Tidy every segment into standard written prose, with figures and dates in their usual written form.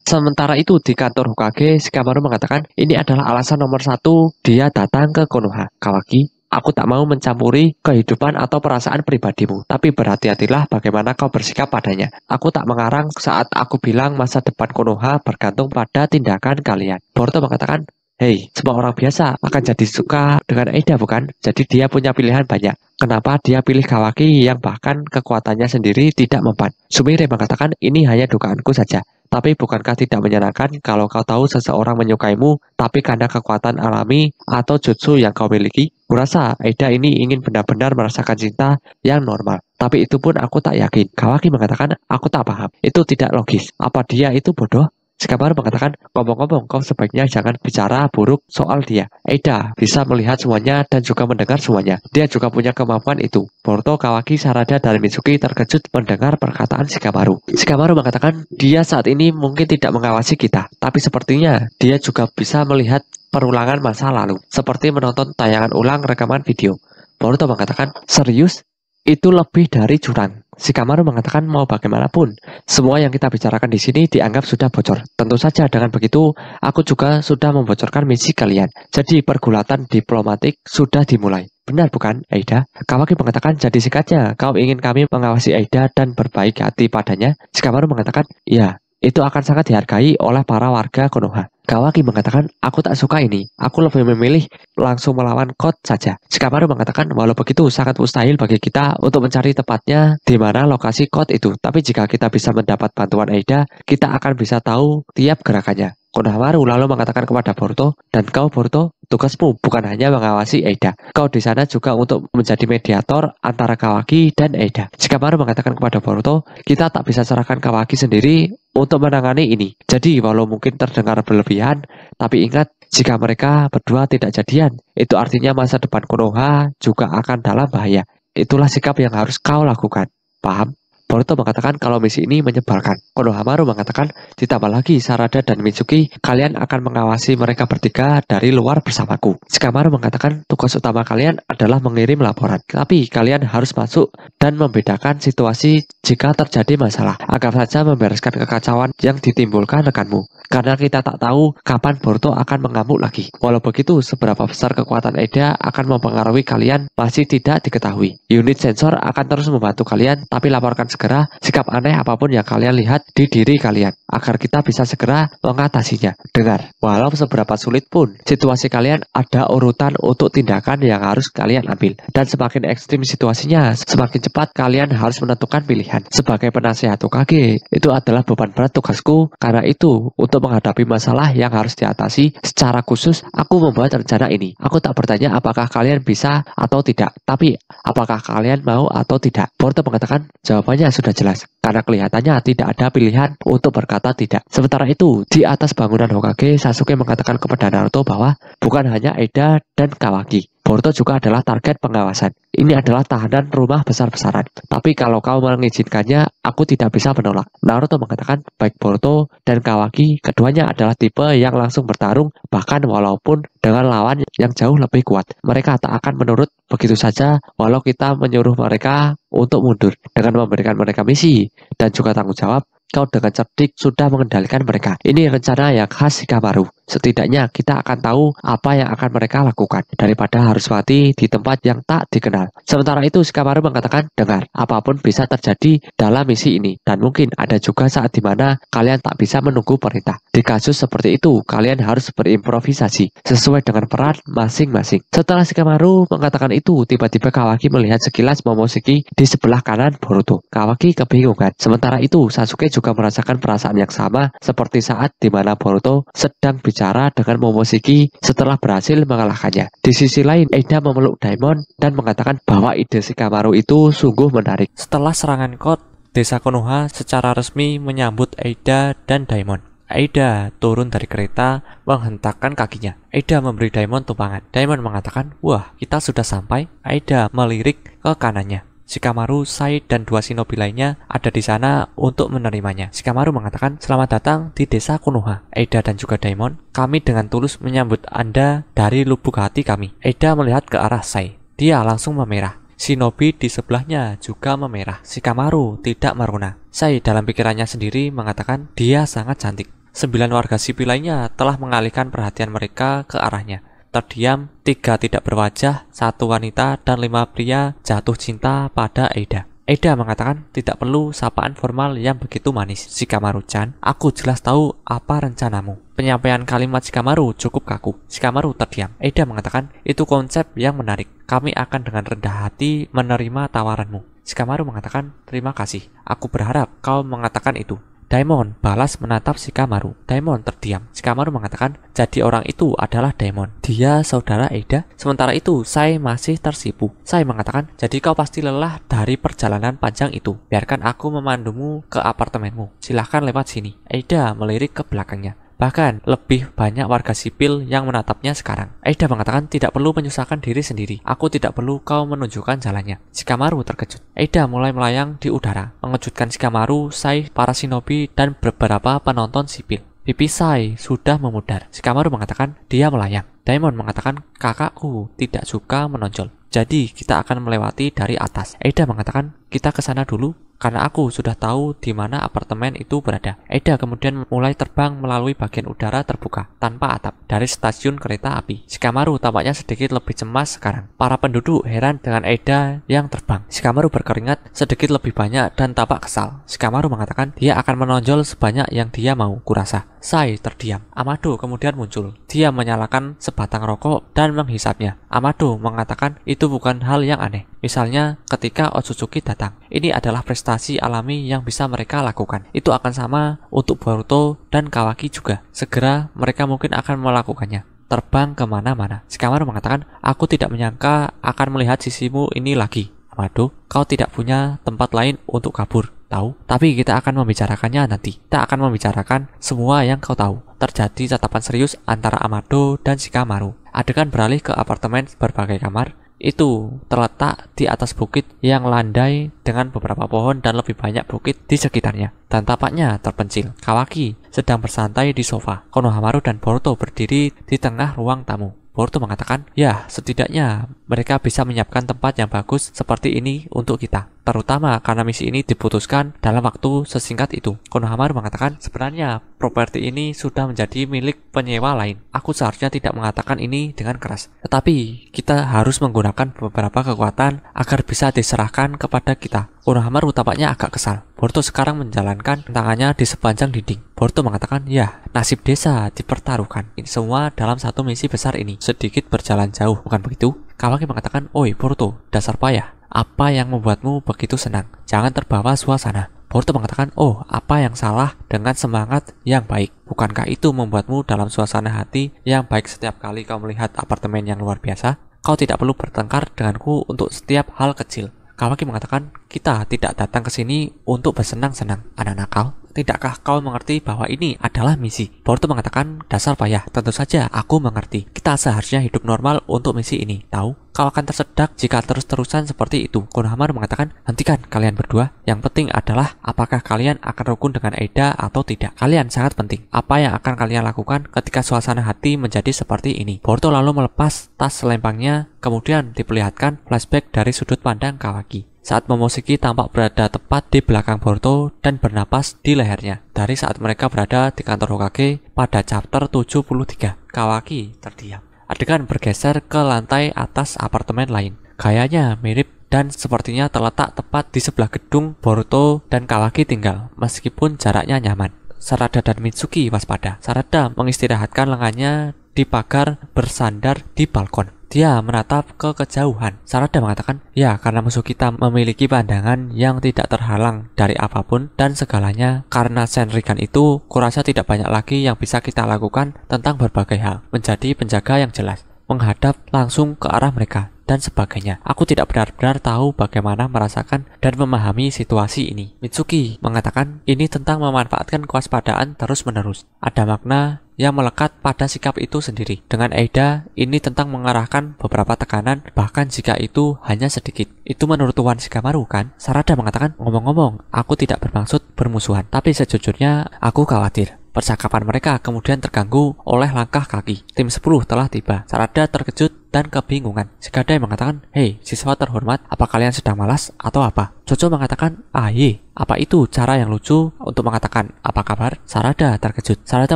Sementara itu di kantor Hokage, Shikamaru mengatakan ini adalah alasan nomor satu dia datang ke Konoha. Kawaki, aku tak mau mencampuri kehidupan atau perasaan pribadimu, tapi berhati-hatilah bagaimana kau bersikap padanya. Aku tak mengarang saat aku bilang masa depan Konoha bergantung pada tindakan kalian. Boruto mengatakan, hei, semua orang biasa akan jadi suka dengan Aida bukan? Jadi dia punya pilihan banyak. Kenapa dia pilih Kawaki yang bahkan kekuatannya sendiri tidak mempan? Sumire mengatakan ini hanya dugaanku saja. Tapi bukankah tidak menyenangkan kalau kau tahu seseorang menyukaimu, tapi karena kekuatan alami atau jutsu yang kau miliki? Kurasa Aida ini ingin benar-benar merasakan cinta yang normal. Tapi itu pun aku tak yakin. Kawaki mengatakan, aku tak paham. Itu tidak logis. Apa dia itu bodoh? Shikamaru mengatakan, ngomong-ngomong kau sebaiknya jangan bicara buruk soal dia. Aida bisa melihat semuanya dan juga mendengar semuanya. Dia juga punya kemampuan itu. Boruto, Kawaki, Sarada, dan Mitsuki terkejut mendengar perkataan Shikamaru. Shikamaru mengatakan, dia saat ini mungkin tidak mengawasi kita, tapi sepertinya dia juga bisa melihat perulangan masa lalu, seperti menonton tayangan ulang rekaman video. Boruto mengatakan, serius? Itu lebih dari curang. Shikamaru mengatakan mau bagaimanapun, semua yang kita bicarakan di sini dianggap sudah bocor. Tentu saja dengan begitu, aku juga sudah membocorkan misi kalian. Jadi pergulatan diplomatik sudah dimulai. Benar bukan, Aida? Kawaki mengatakan jadi singkatnya, kau ingin kami mengawasi Aida dan berbaik hati padanya? Shikamaru mengatakan, iya. Itu akan sangat dihargai oleh para warga Konoha. Kawaki mengatakan, aku tak suka ini. Aku lebih memilih langsung melawan Code saja. Shikamaru mengatakan, walau begitu sangat mustahil bagi kita untuk mencari tepatnya di mana lokasi Code itu. Tapi jika kita bisa mendapat bantuan Aida, kita akan bisa tahu tiap gerakannya. Konohamaru lalu mengatakan kepada Boruto, dan kau Boruto, tugasmu bukan hanya mengawasi Aida. Kau di sana juga untuk menjadi mediator antara Kawaki dan Aida. Shikamaru mengatakan kepada Boruto, kita tak bisa serahkan Kawaki sendiri untuk menangani ini. Jadi walau mungkin terdengar berlebihan, tapi ingat jika mereka berdua tidak jadian, itu artinya masa depan Konoha juga akan dalam bahaya. Itulah sikap yang harus kau lakukan. Paham? Boruto mengatakan kalau misi ini menyebalkan. Konohamaru mengatakan, ditambah lagi Sarada dan Mitsuki, kalian akan mengawasi mereka bertiga dari luar bersamaku. Shikamaru mengatakan tugas utama kalian adalah mengirim laporan. Tapi kalian harus masuk dan membedakan situasi jika terjadi masalah. Agar saja membereskan kekacauan yang ditimbulkan rekanmu. Karena kita tak tahu kapan Boruto akan mengamuk lagi. Walau begitu, seberapa besar kekuatan Aida akan mempengaruhi kalian masih tidak diketahui. Unit sensor akan terus membantu kalian, tapi laporkan segera sikap aneh apapun yang kalian lihat di diri kalian, agar kita bisa segera mengatasinya. Dengar, walau seberapa sulit pun, situasi kalian ada urutan untuk tindakan yang harus kalian ambil. Dan semakin ekstrim situasinya, semakin cepat kalian harus menentukan pilihan. Sebagai penasehat Hokage, itu adalah beban berat tugasku. Karena itu, untuk menghadapi masalah yang harus diatasi secara khusus, aku membuat rencana ini. Aku tak bertanya apakah kalian bisa atau tidak, tapi apakah kalian mau atau tidak. Boruto mengatakan jawabannya sudah jelas, karena kelihatannya tidak ada pilihan untuk berkata tidak. Sementara itu, di atas bangunan Hokage, Sasuke mengatakan kepada Naruto bahwa bukan hanya Aida dan Kawaki, Boruto juga adalah target pengawasan. Ini adalah tahanan rumah besar-besaran. Tapi kalau kau mengizinkannya, aku tidak bisa menolak. Naruto mengatakan, baik Boruto dan Kawaki, keduanya adalah tipe yang langsung bertarung, bahkan walaupun dengan lawan yang jauh lebih kuat. Mereka tak akan menurut begitu saja, walau kita menyuruh mereka untuk mundur. Dengan memberikan mereka misi dan juga tanggung jawab, kau dengan cerdik sudah mengendalikan mereka. Ini rencana yang khas Shikamaru. Setidaknya kita akan tahu apa yang akan mereka lakukan daripada harus mati di tempat yang tak dikenal. Sementara itu Shikamaru mengatakan, dengar, apapun bisa terjadi dalam misi ini. Dan mungkin ada juga saat dimana kalian tak bisa menunggu perintah. Di kasus seperti itu, kalian harus berimprovisasi sesuai dengan peran masing-masing. Setelah Shikamaru mengatakan itu, tiba-tiba Kawaki melihat sekilas Momoshiki di sebelah kanan Boruto. Kawaki kebingungan. Sementara itu Sasuke juga merasakan perasaan yang sama seperti saat dimana Boruto sedang bicara dengan Momoshiki setelah berhasil mengalahkannya. Di sisi lain, Aida memeluk Daimon dan mengatakan bahwa ide Shikamaru itu sungguh menarik. Setelah serangan Code, desa Konoha secara resmi menyambut Aida dan Daimon. Aida turun dari kereta menghentakkan kakinya. Aida memberi Daimon tumpangan. Daimon mengatakan, wah, kita sudah sampai. Aida melirik ke kanannya. Shikamaru, Sai, dan dua shinobi lainnya ada di sana untuk menerimanya. Shikamaru mengatakan, selamat datang di desa Konoha. Aida dan juga Daimon, kami dengan tulus menyambut Anda dari lubuk hati kami. Aida melihat ke arah Sai. Dia langsung memerah. Shinobi di sebelahnya juga memerah. Shikamaru tidak merona. Sai dalam pikirannya sendiri mengatakan, dia sangat cantik. 9 warga sipil lainnya telah mengalihkan perhatian mereka ke arahnya. Terdiam, 3 tidak berwajah, 1 wanita, dan 5 pria jatuh cinta pada Eida. Eida mengatakan tidak perlu sapaan formal yang begitu manis. Shikamaru-chan, aku jelas tahu apa rencanamu. Penyampaian kalimat Shikamaru cukup kaku. Shikamaru terdiam. Eida mengatakan itu konsep yang menarik. Kami akan dengan rendah hati menerima tawaranmu. Shikamaru mengatakan terima kasih. Aku berharap kau mengatakan itu. Daimon balas menatap Shikamaru. Daimon terdiam. Shikamaru mengatakan, jadi orang itu adalah Daimon. Dia saudara Eida. Sementara itu, Sai masih tersipu. Sai mengatakan, jadi kau pasti lelah dari perjalanan panjang itu. Biarkan aku memandumu ke apartemenmu. Silahkan lewat sini. Eida melirik ke belakangnya. Bahkan lebih banyak warga sipil yang menatapnya sekarang. Eida mengatakan tidak perlu menyusahkan diri sendiri. Aku tidak perlu kau menunjukkan jalannya. Shikamaru terkejut. Eida mulai melayang di udara, mengejutkan Shikamaru, Sai, para shinobi, dan beberapa penonton sipil. Pipi Sai sudah memudar. Shikamaru mengatakan dia melayang. Daimon mengatakan kakakku tidak suka menonjol. Jadi kita akan melewati dari atas. Eida mengatakan kita ke sana dulu karena aku sudah tahu di mana apartemen itu berada. Eida kemudian mulai terbang melalui bagian udara terbuka tanpa atap dari stasiun kereta api. Shikamaru tampaknya sedikit lebih cemas sekarang. Para penduduk heran dengan Eida yang terbang. Shikamaru berkeringat sedikit lebih banyak dan tampak kesal. Shikamaru mengatakan dia akan menonjol sebanyak yang dia mau, kurasa. Sai terdiam. Amado kemudian muncul. Dia menyalakan sebatang rokok dan menghisapnya. Amado mengatakan itu bukan hal yang aneh. Misalnya ketika Otsutsuki datang. Ini adalah prestasi alami yang bisa mereka lakukan. Itu akan sama untuk Boruto dan Kawaki juga. Segera mereka mungkin akan melakukannya. Terbang kemana-mana. Shikamaru mengatakan, aku tidak menyangka akan melihat sisimu ini lagi. Amado, kau tidak punya tempat lain untuk kabur. Tahu? Tapi kita akan membicarakannya nanti. Kita akan membicarakan semua yang kau tahu. Terjadi tatapan serius antara Amado dan Shikamaru. Adegan beralih ke apartemen berbagai kamar. Itu terletak di atas bukit yang landai dengan beberapa pohon dan lebih banyak bukit di sekitarnya. Dan tampaknya terpencil. Kawaki sedang bersantai di sofa. Konohamaru dan Boruto berdiri di tengah ruang tamu. Boruto mengatakan, ya setidaknya mereka bisa menyiapkan tempat yang bagus seperti ini untuk kita. Terutama karena misi ini diputuskan dalam waktu sesingkat itu. Konohamaru mengatakan, sebenarnya properti ini sudah menjadi milik penyewa lain. Aku seharusnya tidak mengatakan ini dengan keras. Tetapi kita harus menggunakan beberapa kekuatan agar bisa diserahkan kepada kita. Konohamaru tampaknya agak kesal. Boruto sekarang menjalankan tangannya di sepanjang dinding. Boruto mengatakan, ya nasib desa dipertaruhkan. Ini semua dalam satu misi besar ini. Sedikit berjalan jauh, bukan begitu? Kawaki mengatakan, oi Boruto, dasar payah. Apa yang membuatmu begitu senang? Jangan terbawa suasana. Boruto mengatakan, oh apa yang salah dengan semangat yang baik? Bukankah itu membuatmu dalam suasana hati yang baik setiap kali kau melihat apartemen yang luar biasa? Kau tidak perlu bertengkar denganku untuk setiap hal kecil. Kawaki mengatakan, kita tidak datang ke sini untuk bersenang-senang, anak nakal. Tidakkah kau mengerti bahwa ini adalah misi? Boruto mengatakan, dasar payah, tentu saja aku mengerti. Kita seharusnya hidup normal untuk misi ini, tahu? Kau akan tersedak jika terus-terusan seperti itu. Konohamaru mengatakan, hentikan kalian berdua. Yang penting adalah apakah kalian akan rukun dengan Eida atau tidak. Kalian sangat penting. Apa yang akan kalian lakukan ketika suasana hati menjadi seperti ini? Boruto lalu melepas tas selempangnya, kemudian diperlihatkan flashback dari sudut pandang Kawaki. Saat Momoshiki tampak berada tepat di belakang Boruto dan bernapas di lehernya. Dari saat mereka berada di kantor Hokage pada chapter 73, Kawaki terdiam. Adegan bergeser ke lantai atas apartemen lain. Gayanya mirip dan sepertinya terletak tepat di sebelah gedung Boruto dan Kawaki tinggal, meskipun jaraknya nyaman. Sarada dan Mitsuki waspada. Sarada mengistirahatkan lengannya di pagar bersandar di balkon. Dia menatap ke kejauhan. Sarada mengatakan, ya karena musuh kita memiliki pandangan yang tidak terhalang dari apapun dan segalanya. Karena Shenrigan itu, kurasa tidak banyak lagi yang bisa kita lakukan tentang berbagai hal. Menjadi penjaga yang jelas, menghadap langsung ke arah mereka, dan sebagainya. Aku tidak benar-benar tahu bagaimana merasakan dan memahami situasi ini. Mitsuki mengatakan, ini tentang memanfaatkan kewaspadaan terus-menerus. Ada makna yang melekat pada sikap itu sendiri. Dengan Eida, ini tentang mengarahkan beberapa tekanan, bahkan jika itu hanya sedikit. Itu menurut Tuan Shikamaru kan? Sarada mengatakan, ngomong-ngomong, aku tidak bermaksud bermusuhan, tapi sejujurnya aku khawatir. Percakapan mereka kemudian terganggu oleh langkah kaki. Tim 10 telah tiba. Sarada terkejut dan kebingungan. Shigadai mengatakan, hei siswa terhormat, apa kalian sedang malas atau apa? Jojo mengatakan, "Ye, apa itu cara yang lucu untuk mengatakan apa kabar?" Sarada terkejut. Sarada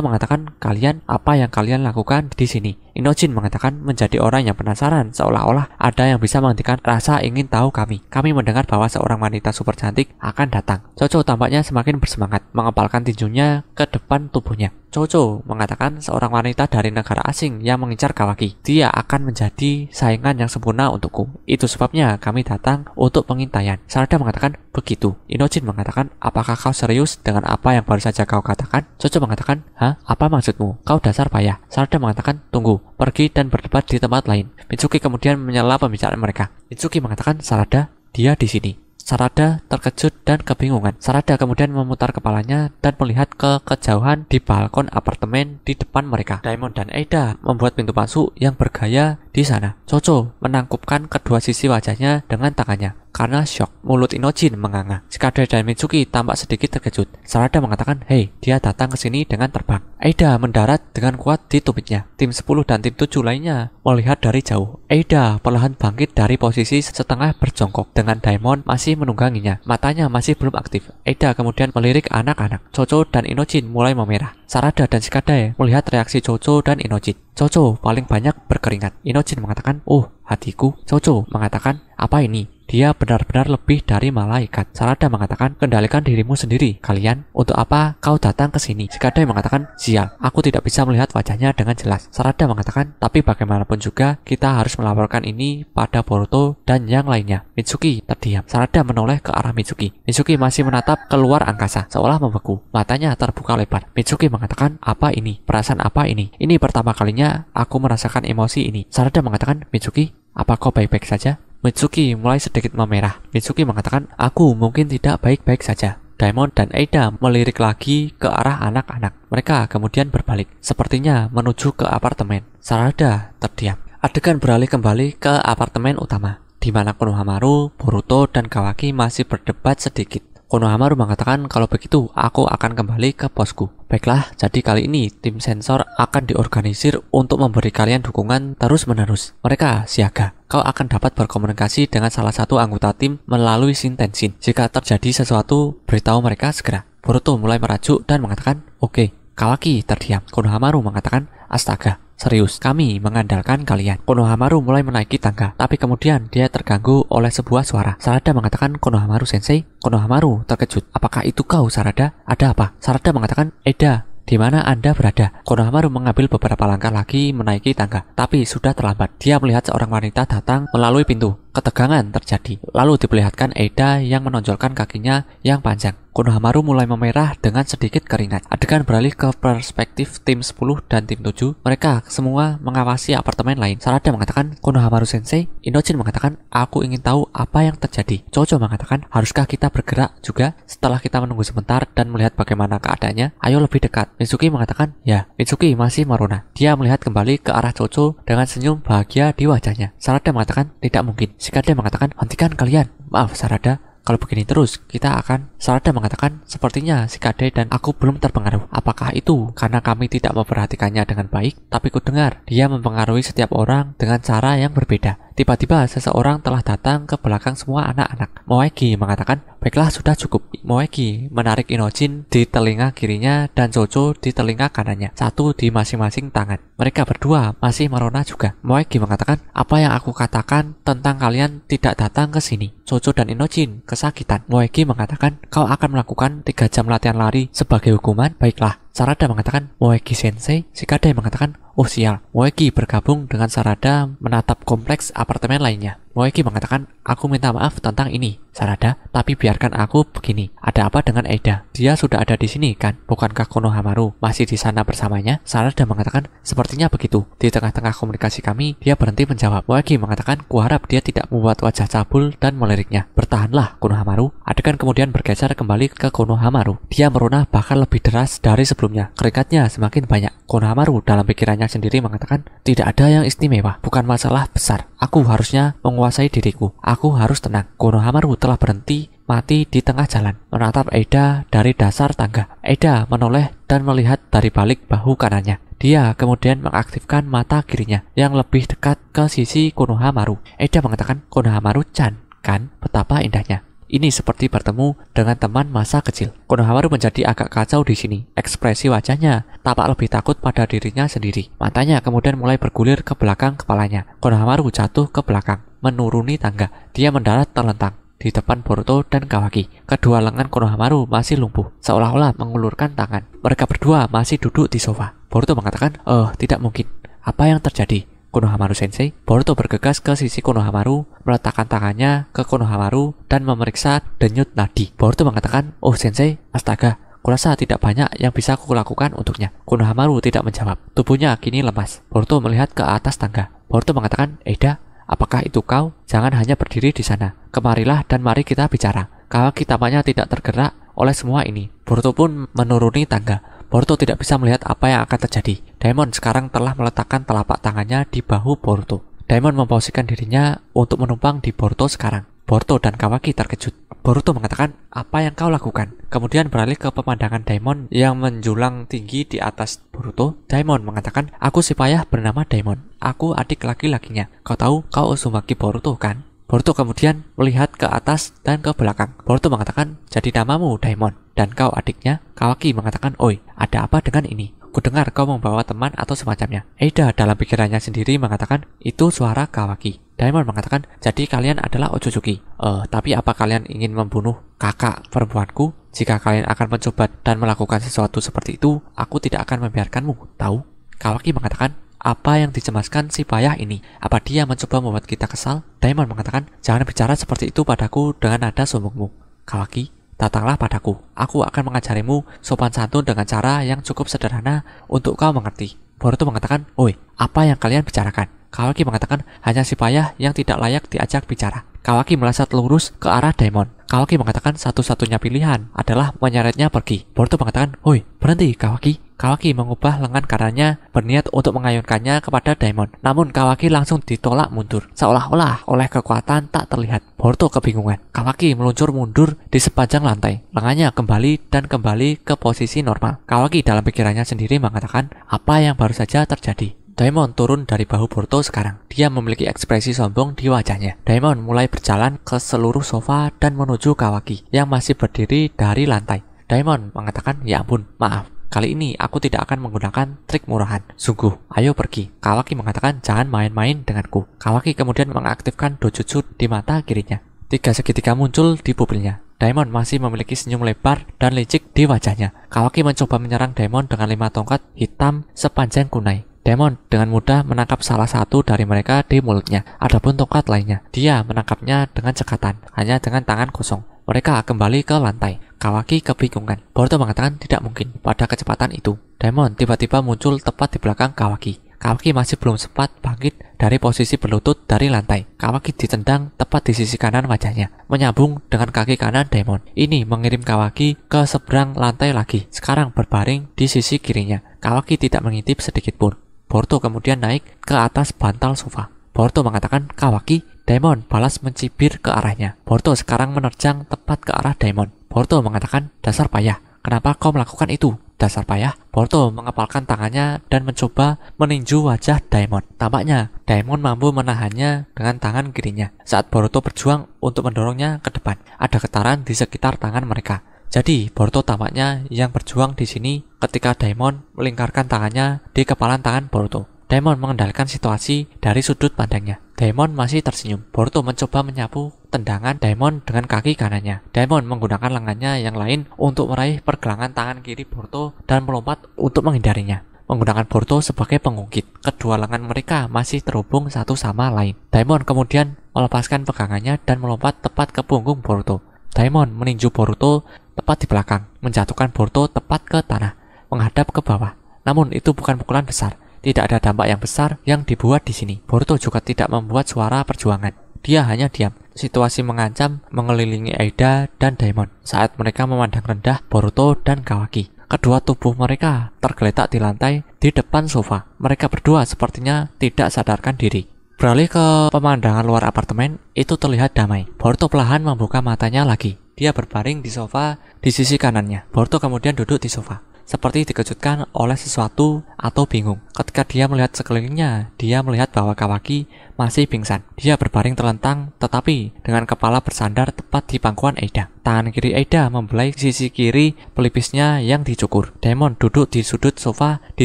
mengatakan, "Kalian, apa yang kalian lakukan di sini?" Inojin mengatakan menjadi orang yang penasaran, seolah-olah ada yang bisa menghentikan rasa ingin tahu kami. Kami mendengar bahwa seorang wanita super cantik akan datang. Jojo tampaknya semakin bersemangat, mengepalkan tinjunya ke depan tubuhnya. Jojo mengatakan seorang wanita dari negara asing yang mengincar Kawaki. Dia akan menjadi saingan yang sempurna untukku. Itu sebabnya kami datang untuk pengintaian. Sarada mengatakan, "Begitu." Inojin mengatakan, "Apakah kau serius dengan apa yang baru saja kau katakan?" Jojo mengatakan, "Hah? Apa maksudmu? Kau dasar payah." Sarada mengatakan, "Tunggu, pergi dan berdebat di tempat lain." Mitsuki kemudian menyela pembicaraan mereka. Mitsuki mengatakan, "Sarada, dia di sini." Sarada terkejut dan kebingungan. Sarada kemudian memutar kepalanya dan melihat ke kejauhan di balkon apartemen di depan mereka. Diamond dan Eida membuat pintu masuk yang bergaya di sana. Jojo menangkupkan kedua sisi wajahnya dengan tangannya. Karena syok, mulut Inojin menganga. Shikade dan Mitsuki tampak sedikit terkejut. Sarada mengatakan, "Hei, dia datang ke sini dengan terbang." Eida mendarat dengan kuat di tumitnya. Tim 10 dan tim 7 lainnya melihat dari jauh. Eida perlahan bangkit dari posisi setengah berjongkok dengan Diamond masih menungganginya. Matanya masih belum aktif. Eida kemudian melirik anak-anak. Jojo dan Inojin mulai memerah. Sarada dan Shikade melihat reaksi Jojo dan Inojin. Jojo paling banyak berkeringat. Inojin mengatakan, "Oh, hatiku." Jojo mengatakan, "Apa ini? Dia benar-benar lebih dari malaikat." Sarada mengatakan, "Kendalikan dirimu sendiri. Kalian, untuk apa kau datang ke sini?" Shikade mengatakan, "Sial, aku tidak bisa melihat wajahnya dengan jelas." Sarada mengatakan, "Tapi bagaimanapun juga, kita harus melaporkan ini pada Boruto dan yang lainnya." Mitsuki terdiam. Sarada menoleh ke arah Mitsuki. Mitsuki masih menatap keluar angkasa, seolah membeku. Matanya terbuka lebar. Mitsuki mengatakan, "Apa ini? Perasaan apa ini? Ini pertama kalinya aku merasakan emosi ini." Sarada mengatakan, "Mitsuki, apa kau baik-baik saja?" Mitsuki mulai sedikit memerah. Mitsuki mengatakan, "Aku mungkin tidak baik-baik saja." Diamond dan Eida melirik lagi ke arah anak-anak. Mereka kemudian berbalik, sepertinya menuju ke apartemen. Sarada terdiam. Adegan beralih kembali ke apartemen utama, di mana Konohamaru, Boruto, dan Kawaki masih berdebat sedikit. Konohamaru mengatakan, "Kalau begitu, aku akan kembali ke posku." "Baiklah, jadi kali ini tim sensor akan diorganisir untuk memberi kalian dukungan terus-menerus. Mereka siaga. Kau akan dapat berkomunikasi dengan salah satu anggota tim melalui Shintensin. Jika terjadi sesuatu, beritahu mereka segera." Boruto mulai merajuk dan mengatakan, "Oke." Kawaki terdiam. Konohamaru mengatakan, "Astaga, serius, kami mengandalkan kalian." Konohamaru mulai menaiki tangga, tapi kemudian dia terganggu oleh sebuah suara. Sarada mengatakan, "Konohamaru sensei." Konohamaru terkejut. "Apakah itu kau, Sarada? Ada apa?" Sarada mengatakan, "Eida, di mana Anda berada?" Konohamaru mengambil beberapa langkah lagi menaiki tangga, tapi sudah terlambat. Dia melihat seorang wanita datang melalui pintu. Ketegangan terjadi. Lalu diperlihatkan Eida yang menonjolkan kakinya yang panjang. Konohamaru mulai memerah dengan sedikit keringat. Adegan beralih ke perspektif tim 10 dan tim 7. Mereka semua mengawasi apartemen lain. Sarada mengatakan, "Konohamaru sensei." Inojin mengatakan, "Aku ingin tahu apa yang terjadi." Jojo mengatakan, "Haruskah kita bergerak juga setelah kita menunggu sebentar dan melihat bagaimana keadaannya? Ayo lebih dekat." Mitsuki mengatakan, "Ya." Mitsuki masih merona. Dia melihat kembali ke arah Jojo dengan senyum bahagia di wajahnya. Sarada mengatakan, "Tidak mungkin." Shikade mengatakan, "Hentikan kalian." "Maaf, Sarada. Kalau begini terus, kita akan..." Sarada mengatakan, "Sepertinya Shikade dan aku belum terpengaruh. Apakah itu karena kami tidak memperhatikannya dengan baik? Tapi ku dengar dia mempengaruhi setiap orang dengan cara yang berbeda." Tiba-tiba seseorang telah datang ke belakang semua anak-anak. Moegi mengatakan, "Baiklah, sudah cukup." Moegi menarik Inojin di telinga kirinya dan Jojo di telinga kanannya, satu di masing-masing tangan. Mereka berdua masih merona juga. Moegi mengatakan, "Apa yang aku katakan tentang kalian tidak datang ke sini?" Jojo dan Inojin kesakitan. Moegi mengatakan, "Kau akan melakukan 3 jam latihan lari sebagai hukuman?" "Baiklah." Sarada mengatakan, "Moegi sensei." Shikade mengatakan, "Oh sial." Moegi bergabung dengan Sarada menatap kompleks apartemen lainnya. Moegi mengatakan, "Aku minta maaf tentang ini, Sarada, tapi biarkan aku begini. Ada apa dengan Eida? Dia sudah ada di sini, kan? Bukankah Konohamaru masih di sana bersamanya?" Sarada mengatakan, "Sepertinya begitu." Di tengah-tengah komunikasi kami, dia berhenti menjawab. Moegi mengatakan, "Kuharap dia tidak membuat wajah cabul dan meliriknya." "Bertahanlah, Konohamaru." Adegan kemudian bergeser kembali ke Konohamaru. Dia merona bahkan lebih deras dari sebelumnya. Keringatnya semakin banyak. Konohamaru dalam pikirannya sendiri mengatakan, "Tidak ada yang istimewa, bukan masalah besar. Aku harusnya menguasai diriku. Aku harus tenang." Konohamaru telah berhenti mati di tengah jalan, menatap Eida dari dasar tangga. Eida menoleh dan melihat dari balik bahu kanannya. Dia kemudian mengaktifkan mata kirinya yang lebih dekat ke sisi Konohamaru. Eida mengatakan, "Konohamaru-chan, kan? Betapa indahnya." Ini seperti bertemu dengan teman masa kecil. Konohamaru menjadi agak kacau di sini. Ekspresi wajahnya tampak lebih takut pada dirinya sendiri. Matanya kemudian mulai bergulir ke belakang kepalanya. Konohamaru jatuh ke belakang, menuruni tangga. Dia mendarat terlentang di depan Boruto dan Kawaki. Kedua lengan Konohamaru masih lumpuh, seolah-olah mengulurkan tangan. Mereka berdua masih duduk di sofa. Boruto mengatakan, tidak mungkin. Apa yang terjadi? Konohamaru Sensei. Boruto bergegas ke sisi Konohamaru, meletakkan tangannya ke Konohamaru dan memeriksa denyut nadi. Boruto mengatakan, "Oh Sensei, astaga, kurasa tidak banyak yang bisa kulakukan untuknya." Konohamaru tidak menjawab. Tubuhnya kini lemas. Boruto melihat ke atas tangga. Boruto mengatakan, "Eida, apakah itu kau? Jangan hanya berdiri di sana. Kemarilah dan mari kita bicara." Kawaki tampaknya tidak tergerak oleh semua ini. Boruto pun menuruni tangga. Boruto tidak bisa melihat apa yang akan terjadi. Daimon sekarang telah meletakkan telapak tangannya di bahu Boruto. Daimon memposisikan dirinya untuk menumpang di Boruto sekarang. Boruto dan Kawaki terkejut. Boruto mengatakan, "Apa yang kau lakukan?" Kemudian beralih ke pemandangan Daimon yang menjulang tinggi di atas Boruto. Daimon mengatakan, "Aku si payah bernama Daimon. Aku adik laki-lakinya. Kau tahu kau Uzumaki Boruto kan?" Boruto kemudian melihat ke atas dan ke belakang. Boruto mengatakan, "Jadi namamu Daimon, dan kau adiknya?" Kawaki mengatakan, "Oi, ada apa dengan ini? Kudengar kau membawa teman atau semacamnya." Eida dalam pikirannya sendiri mengatakan, "Itu suara Kawaki." Daimon mengatakan, "Jadi kalian adalah Otsutsuki. Tapi apa kalian ingin membunuh kakak perempuanku? Jika kalian akan mencoba dan melakukan sesuatu seperti itu, aku tidak akan membiarkanmu, tahu?" Kawaki mengatakan, "Apa yang dicemaskan si payah ini? Apa dia mencoba membuat kita kesal?" Daimon mengatakan, "Jangan bicara seperti itu padaku dengan nada sombongmu. Kawaki, datanglah padaku. Aku akan mengajarimu sopan santun dengan cara yang cukup sederhana untuk kau mengerti." Boruto mengatakan, "Oi, apa yang kalian bicarakan?" Kawaki mengatakan, "Hanya si payah yang tidak layak diajak bicara." Kawaki melesat lurus ke arah Daimon. Kawaki mengatakan satu-satunya pilihan adalah menyeretnya pergi. Boruto mengatakan, "Hoi, berhenti Kawaki." Kawaki mengubah lengan kanannya berniat untuk mengayunkannya kepada Daimon. Namun Kawaki langsung ditolak mundur, seolah-olah oleh kekuatan tak terlihat. Boruto kebingungan. Kawaki meluncur mundur di sepanjang lantai. Lengannya kembali dan kembali ke posisi normal. Kawaki dalam pikirannya sendiri mengatakan, apa yang baru saja terjadi? Daimon turun dari bahu Boruto sekarang. Dia memiliki ekspresi sombong di wajahnya. Daimon mulai berjalan ke seluruh sofa dan menuju Kawaki yang masih berdiri dari lantai. Daimon mengatakan, "Ya ampun, maaf. Kali ini aku tidak akan menggunakan trik murahan. Sungguh, ayo pergi." Kawaki mengatakan, "Jangan main-main denganku." Kawaki kemudian mengaktifkan dojutsu di mata kirinya. 3 segitiga muncul di pupilnya. Daimon masih memiliki senyum lebar dan licik di wajahnya. Kawaki mencoba menyerang Daimon dengan 5 tongkat hitam sepanjang kunai. Daimon dengan mudah menangkap salah satu dari mereka di mulutnya. Adapun tongkat lainnya, dia menangkapnya dengan cekatan, hanya dengan tangan kosong. Mereka kembali ke lantai. Kawaki kebingungan. Boruto mengatakan tidak mungkin pada kecepatan itu. Daimon tiba-tiba muncul tepat di belakang Kawaki. Kawaki masih belum sempat bangkit dari posisi berlutut dari lantai. Kawaki ditendang tepat di sisi kanan wajahnya, menyambung dengan kaki kanan Daimon. Ini mengirim Kawaki ke seberang lantai lagi, sekarang berbaring di sisi kirinya. Kawaki tidak mengintip sedikit pun. Boruto kemudian naik ke atas bantal sofa. Boruto mengatakan, "Kawaki." Daimon balas mencibir ke arahnya. Boruto sekarang menerjang tepat ke arah Daimon. Boruto mengatakan, "Dasar payah, kenapa kau melakukan itu? Dasar payah." Boruto mengepalkan tangannya dan mencoba meninju wajah Daimon. Tampaknya Daimon mampu menahannya dengan tangan kirinya. Saat Boruto berjuang untuk mendorongnya ke depan, ada getaran di sekitar tangan mereka. Jadi Boruto tampaknya yang berjuang di sini ketika Daimon melingkarkan tangannya di kepalan tangan Boruto. Daimon mengendalikan situasi dari sudut pandangnya. Daimon masih tersenyum. Boruto mencoba menyapu tendangan Daimon dengan kaki kanannya. Daimon menggunakan lengannya yang lain untuk meraih pergelangan tangan kiri Boruto dan melompat untuk menghindarinya. Menggunakan Boruto sebagai pengungkit, kedua lengan mereka masih terhubung satu sama lain. Daimon kemudian melepaskan pegangannya dan melompat tepat ke punggung Boruto. Daimon meninju Boruto tepat di belakang, menjatuhkan Boruto tepat ke tanah, menghadap ke bawah. Namun itu bukan pukulan besar. Tidak ada dampak yang besar yang dibuat di sini. Boruto juga tidak membuat suara perjuangan. Dia hanya diam. Situasi mengancam mengelilingi Eida dan Daimon saat mereka memandang rendah Boruto dan Kawaki. Kedua tubuh mereka tergeletak di lantai di depan sofa. Mereka berdua sepertinya tidak sadarkan diri. Beralih ke pemandangan luar apartemen, itu terlihat damai. Boruto perlahan membuka matanya lagi. Dia berbaring di sofa di sisi kanannya. Boruto kemudian duduk di sofa. seperti dikejutkan oleh sesuatu atau bingung. Ketika dia melihat sekelilingnya, dia melihat bahwa Kawaki masih pingsan. Dia berbaring terlentang, tetapi dengan kepala bersandar tepat di pangkuan Eida. Tangan kiri Eida membelai sisi kiri pelipisnya yang dicukur. Daimon duduk di sudut sofa di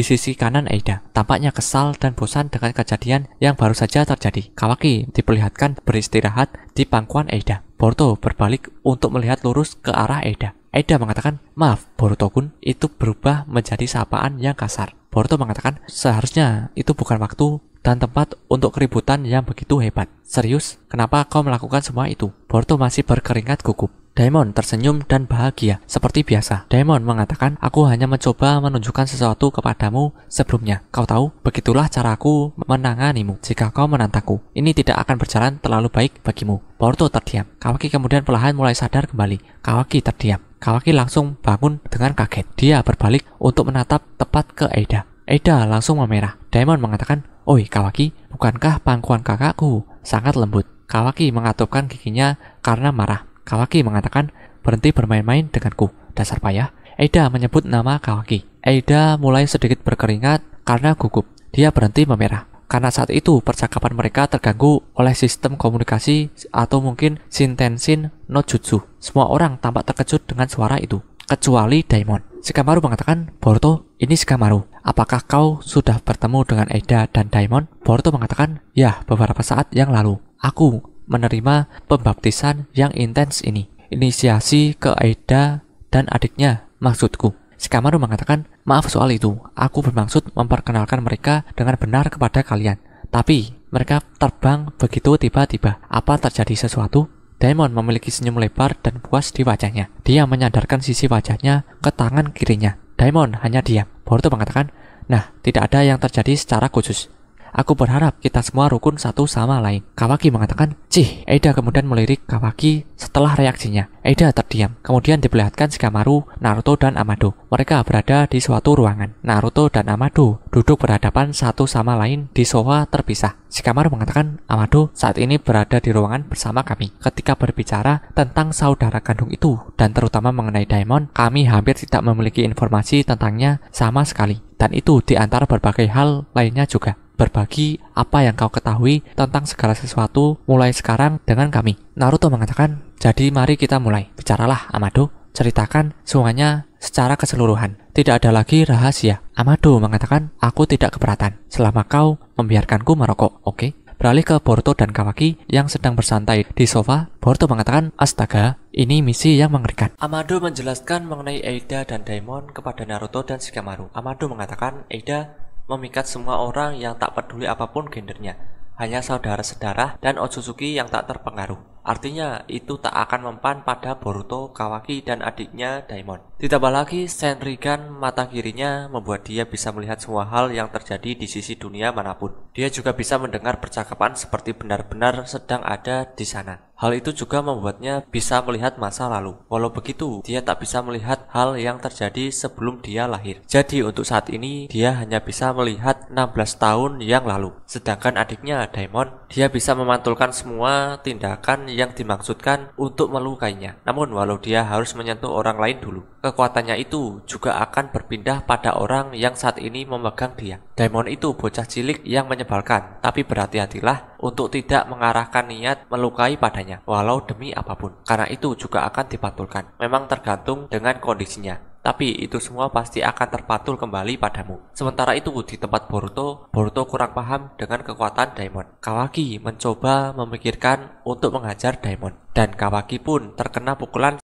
sisi kanan Eida. Tampaknya kesal dan bosan dengan kejadian yang baru saja terjadi. Kawaki diperlihatkan beristirahat di pangkuan Eida. Boruto berbalik untuk melihat lurus ke arah Eida. Eida mengatakan, "Maaf, Boruto-kun," itu berubah menjadi sapaan yang kasar. Boruto mengatakan, "Seharusnya itu bukan waktu dan tempat untuk keributan yang begitu hebat." "Serius? Kenapa kau melakukan semua itu?" Boruto masih berkeringat gugup. Daimon tersenyum dan bahagia seperti biasa. Daimon mengatakan, "Aku hanya mencoba menunjukkan sesuatu kepadamu sebelumnya. Kau tahu, begitulah caraku menanganimu jika kau menantangku. Ini tidak akan berjalan terlalu baik bagimu." Boruto terdiam. Kawaki kemudian perlahan mulai sadar kembali. Kawaki terdiam. Kawaki langsung bangun dengan kaget. Dia berbalik untuk menatap tepat ke Eida. Eida langsung memerah. Daimon mengatakan, "Oi Kawaki, bukankah pangkuan kakakku sangat lembut?" Kawaki mengatupkan giginya karena marah. Kawaki mengatakan, "Berhenti bermain-main denganku, dasar payah." Eida menyebut nama Kawaki. Eida mulai sedikit berkeringat karena gugup. Dia berhenti memerah. Karena saat itu percakapan mereka terganggu oleh sistem komunikasi atau mungkin Shintensin no Jutsu. Semua orang tampak terkejut dengan suara itu, kecuali Daimon. Shikamaru mengatakan, "Boruto, ini Shikamaru. Apakah kau sudah bertemu dengan Eida dan Daimon?" Boruto mengatakan, "Ya, beberapa saat yang lalu. Aku menerima pembaptisan yang intens ini. Inisiasi ke Eida dan adiknya, maksudku." Shikamaru mengatakan, "Maaf soal itu. Aku bermaksud memperkenalkan mereka dengan benar kepada kalian. Tapi mereka terbang begitu tiba-tiba. Apa terjadi sesuatu?" Daimon memiliki senyum lebar dan puas di wajahnya. Dia menyandarkan sisi wajahnya ke tangan kirinya. Daimon hanya diam. Boruto mengatakan, "Nah, tidak ada yang terjadi secara khusus. Aku berharap kita semua rukun satu sama lain." Kawaki mengatakan, "Cih." Eida kemudian melirik Kawaki setelah reaksinya. Eida terdiam. Kemudian diperlihatkan Shikamaru, Naruto, dan Amado. Mereka berada di suatu ruangan. Naruto dan Amado duduk berhadapan satu sama lain di sofa terpisah. Shikamaru mengatakan, "Amado saat ini berada di ruangan bersama kami. Ketika berbicara tentang saudara kandung itu, dan terutama mengenai Daimon, kami hampir tidak memiliki informasi tentangnya sama sekali. Dan itu di antara berbagai hal lainnya juga. Berbagi apa yang kau ketahui tentang segala sesuatu mulai sekarang dengan kami." Naruto mengatakan, "Jadi mari kita mulai. Bicaralah, Amado. Ceritakan semuanya secara keseluruhan. Tidak ada lagi rahasia." Amado mengatakan, "Aku tidak keberatan selama kau membiarkanku merokok, oke?" Beralih ke Boruto dan Kawaki yang sedang bersantai di sofa, Boruto mengatakan, "Astaga, ini misi yang mengerikan." Amado menjelaskan mengenai Eida dan Daimon kepada Naruto dan Shikamaru. Amado mengatakan, Eida memikat semua orang yang tak peduli apapun gendernya, hanya saudara-saudara dan Otsutsuki yang tak terpengaruh. Artinya itu tak akan mempan pada Boruto, Kawaki, dan adiknya Daimon. Ditambah lagi Senrigan mata kirinya membuat dia bisa melihat semua hal yang terjadi di sisi dunia manapun. Dia juga bisa mendengar percakapan seperti benar-benar sedang ada di sana. Hal itu juga membuatnya bisa melihat masa lalu. Walau begitu, dia tak bisa melihat hal yang terjadi sebelum dia lahir. Jadi untuk saat ini, dia hanya bisa melihat 16 tahun yang lalu. Sedangkan adiknya Daimon, dia bisa memantulkan semua tindakan yang dimaksudkan untuk melukainya. Namun walau dia harus menyentuh orang lain dulu, kekuatannya itu juga akan berpindah pada orang yang saat ini memegang dia. Daimon itu bocah cilik yang menyebalkan, tapi berhati-hatilah untuk tidak mengarahkan niat melukai padanya, walau demi apapun. Karena itu juga akan dipantulkan. Memang tergantung dengan kondisinya. Tapi itu semua pasti akan terpatul kembali padamu. Sementara itu di tempat Boruto kurang paham dengan kekuatan Daimon. Kawaki mencoba memikirkan untuk menghajar Daimon. Dan Kawaki pun terkena pukulan